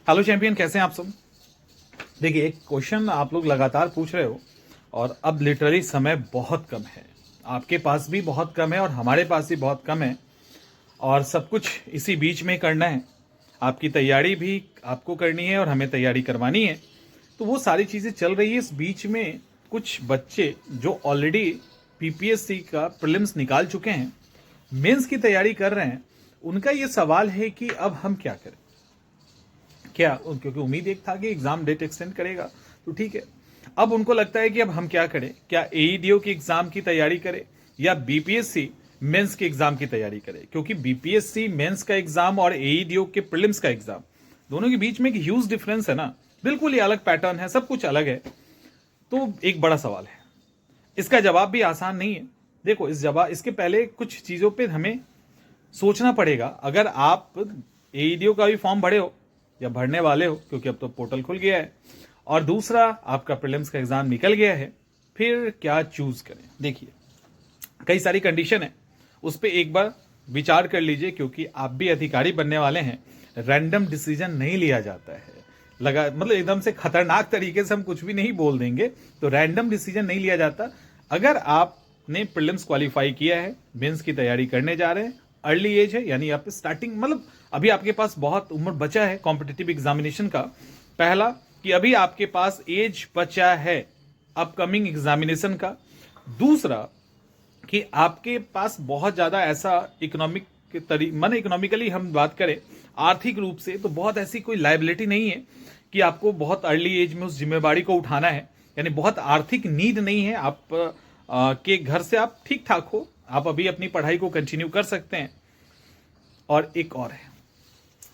Hello champion, कैसे हैं आप सब। देखिए, एक क्वेश्चन आप लोग लगातार पूछ रहे हो और अब लिटरली समय बहुत कम है। आपके पास भी बहुत कम है और हमारे पास भी बहुत कम है और सब कुछ इसी बीच में करना है। आपकी तैयारी भी आपको करनी है और हमें तैयारी करवानी है, तो वो सारी चीज़ें चल रही है। इस बीच में कुछ बच्चे जो ऑलरेडी पीपीएससी का प्रीलिम्स निकाल चुके हैं, मेंस की तैयारी कर रहे हैं, उनका ये सवाल है कि अब हम क्या करें। क्योंकि उम्मीद एक था कि एग्जाम डेट एक्सटेंड करेगा, तो ठीक है। अब उनको लगता है कि अब हम क्या करें, क्या एईडीओ की एग्जाम की तैयारी करें या बीपीएससी मेंस के एग्जाम की तैयारी करें। क्योंकि बीपीएससी मेंस का एग्जाम और एईडीओ के प्रीलिम्स का एग्जाम, दोनों के बीच में एक ह्यूज डिफरेंस है ना। बिल्कुल ही अलग पैटर्न है, सब कुछ अलग है। तो एक बड़ा सवाल है, इसका जवाब भी आसान नहीं है। देखो, इसके पहले कुछ चीजों पे हमें सोचना पड़ेगा। अगर आप एईडीओ का भी फॉर्म भरे हो या भरने वाले हो, क्योंकि अब तो पोर्टल खुल गया है, और दूसरा आपका प्रीलिम्स का एग्जाम निकल गया है, फिर क्या चूज करें। देखिए, कई सारी कंडीशन है, उस पर एक बार विचार कर लीजिए। क्योंकि आप भी अधिकारी बनने वाले हैं, रैंडम डिसीजन नहीं लिया जाता है। मतलब एकदम से खतरनाक तरीके से हम कुछ भी नहीं बोल देंगे, तो रैंडम डिसीजन नहीं लिया जाता। अगर आपने प्रीलिम्स क्वालिफाई किया है, मेंस की तैयारी करने जा रहे हैं, अर्ली एज है, यानी आप स्टार्टिंग, मतलब अभी आपके पास बहुत उम्र बचा है कॉम्पिटिटिव एग्जामिनेशन का। पहला कि अभी आपके पास एज बचा है अपकमिंग एग्जामिनेशन का। दूसरा कि आपके पास बहुत ज्यादा ऐसा इकोनॉमिकली हम बात करें, आर्थिक रूप से तो बहुत ऐसी कोई लायबिलिटी नहीं है कि आपको बहुत अर्ली एज में उस जिम्मेवारी को उठाना है। यानी बहुत आर्थिक नीड नहीं है आप के घर से, आप ठीक ठाक हो, आप अभी अपनी पढ़ाई को कंटिन्यू कर सकते हैं। और एक और है,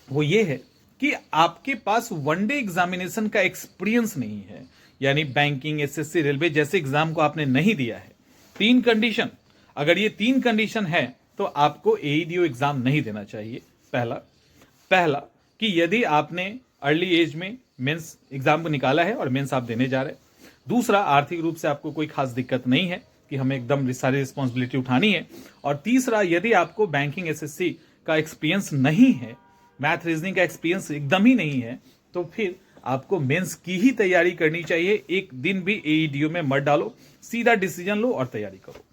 वो ये है कि आपके पास वनडे एग्जामिनेशन का एक्सपीरियंस नहीं है। यानी बैंकिंग, एसएससी, रेलवे जैसे एग्जाम को आपने नहीं दिया है। तीन कंडीशन, अगर ये तीन कंडीशन है तो आपको एईडीओ एग्जाम नहीं देना चाहिए। पहला कि यदि आपने अर्ली एज में मेंस एग्जाम को निकाला है और मेंस आप देने जा रहे हैं। दूसरा, आर्थिक रूप से आपको कोई खास दिक्कत नहीं है कि हमें एकदम सारी रिस्पॉन्सिबिलिटी उठानी है। और तीसरा, यदि आपको बैंकिंग, एसएससी का एक्सपीरियंस नहीं है, मैथ रीजनिंग का एक्सपीरियंस एकदम ही नहीं है, तो फिर आपको मेंस की ही तैयारी करनी चाहिए। एक दिन भी एईडीओ में मत डालो, सीधा डिसीजन लो और तैयारी करो।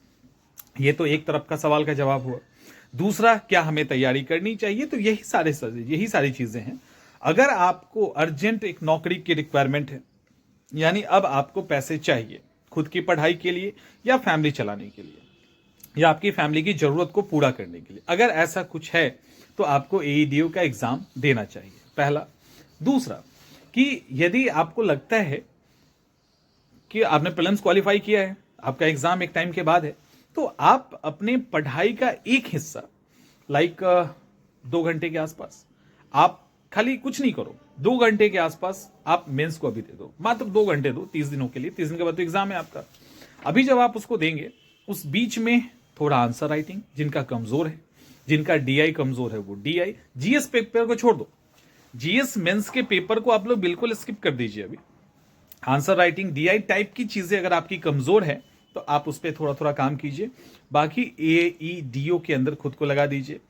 ये तो एक तरफ का सवाल का जवाब हुआ। दूसरा, क्या हमें तैयारी करनी चाहिए, तो यही सारी चीजें हैं। अगर आपको अर्जेंट एक नौकरी की रिक्वायरमेंट है, यानी अब आपको पैसे चाहिए खुद की पढ़ाई के लिए या फैमिली चलाने के लिए या आपकी फैमिली की जरूरत को पूरा करने के लिए, अगर ऐसा कुछ है तो आपको एईडीओ का एग्जाम देना चाहिए, पहला। दूसरा कि यदि आपको लगता है कि आपने प्रीलिम्स क्वालिफाई किया है, आपका एग्जाम एक टाइम के बाद है, तो आप अपने पढ़ाई का एक हिस्सा, लाइक 2 घंटे के आसपास, आप खाली कुछ नहीं करो, 2 घंटे के आसपास आप मेंस को अभी दे दो, मात्र 2 घंटे दो, 30 दिनों के लिए। 30 दिन के बाद तो एग्जाम है आपका। अभी जब आप उसको देंगे, उस बीच में थोड़ा आंसर राइटिंग, जिनका कमजोर है, जिनका डीआई कमजोर है, वो डीआई, जीएस पेपर को छोड़ दो, जीएस मेंस के पेपर को आप लोग बिल्कुल स्किप कर दीजिए। अभी आंसर राइटिंग, डीआई टाइप की चीजें अगर आपकी कमजोर है तो आप उस पर थोड़ा थोड़ा काम कीजिए। बाकी एईडीओ के अंदर खुद को लगा दीजिए।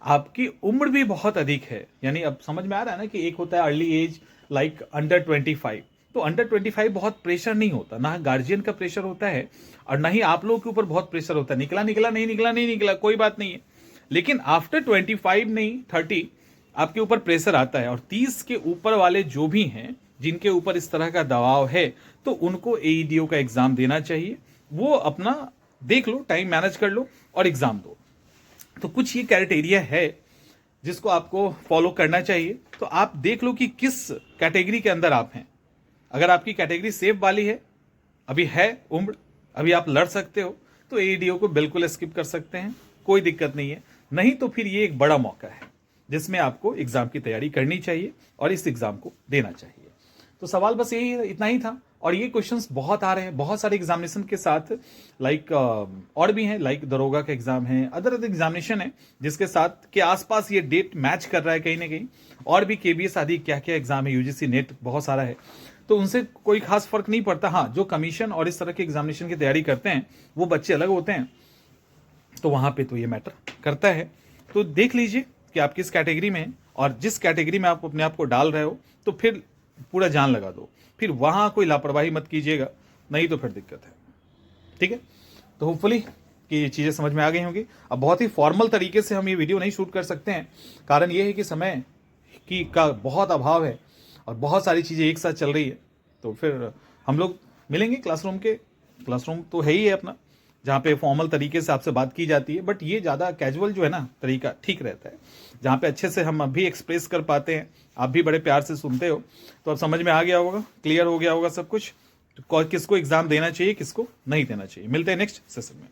आपकी उम्र भी बहुत अधिक है, यानी अब समझ में आ रहा है ना कि एक होता है अर्ली एज, लाइक अंडर 25, तो अंडर 25 बहुत प्रेशर नहीं होता, ना गार्जियन का प्रेशर होता है और ना ही आप लोगों के ऊपर बहुत प्रेशर होता है। निकला नहीं निकला कोई बात नहीं है। लेकिन आफ्टर 25 नहीं 30 आपके ऊपर प्रेशर आता है। और 30 के ऊपर वाले जो भी हैं, जिनके ऊपर इस तरह का दबाव है, तो उनको एईडीओ का एग्जाम देना चाहिए। वो अपना देख लो, टाइम मैनेज कर लो और एग्जाम दो। तो कुछ ये क्राइटेरिया है जिसको आपको फॉलो करना चाहिए। तो आप देख लो कि किस कैटेगरी के अंदर आप हैं। अगर आपकी कैटेगरी सेफ वाली है, अभी है उम्र, अभी आप लड़ सकते हो, तो एईडीओ को बिल्कुल स्किप कर सकते हैं, कोई दिक्कत नहीं है। नहीं तो फिर ये एक बड़ा मौका है जिसमें आपको एग्जाम की तैयारी करनी चाहिए और इस एग्जाम को देना चाहिए। तो सवाल बस यही, इतना ही था। और ये क्वेश्चंस बहुत आ रहे हैं, बहुत सारे एग्जामिनेशन के साथ, लाइक और भी हैं, लाइक दरोगा का एग्जाम है, अदर एग्जामिनेशन है जिसके साथ के आसपास ये डेट मैच कर रहा है कहीं ना कहीं। और भी केबीएस आदि क्या क्या एग्जाम है, यूजीसी नेट, बहुत सारा है, तो उनसे कोई खास फर्क नहीं पड़ता। हाँ, जो कमीशन और इस तरह के एग्जामिनेशन की तैयारी करते हैं वो बच्चे अलग होते हैं, तो वहां पे तो ये मैटर करता है। तो देख लीजिए कि आप किस कैटेगरी में हैं और जिस कैटेगरी में आप अपने आप को डाल रहे हो तो फिर पूरा जान लगा दो, फिर वहाँ कोई लापरवाही मत कीजिएगा, नहीं तो फिर दिक्कत है। ठीक है, तो होपफुली कि ये चीज़ें समझ में आ गई होंगी। अब बहुत ही फॉर्मल तरीके से हम ये वीडियो नहीं शूट कर सकते हैं, कारण ये है कि समय की का बहुत अभाव है और बहुत सारी चीज़ें एक साथ चल रही है। तो फिर हम लोग मिलेंगे क्लासरूम तो है ही है अपना, जहाँ पे फॉर्मल तरीके से आपसे बात की जाती है, बट ये ज़्यादा कैजुअल जो है ना तरीका ठीक रहता है, जहाँ पे अच्छे से हम भी एक्सप्रेस कर पाते हैं, आप भी बड़े प्यार से सुनते हो। तो अब समझ में आ गया होगा, क्लियर हो गया होगा सब कुछ, तो किसको एग्जाम देना चाहिए, किसको नहीं देना चाहिए। मिलते हैं नेक्स्ट सेशन में।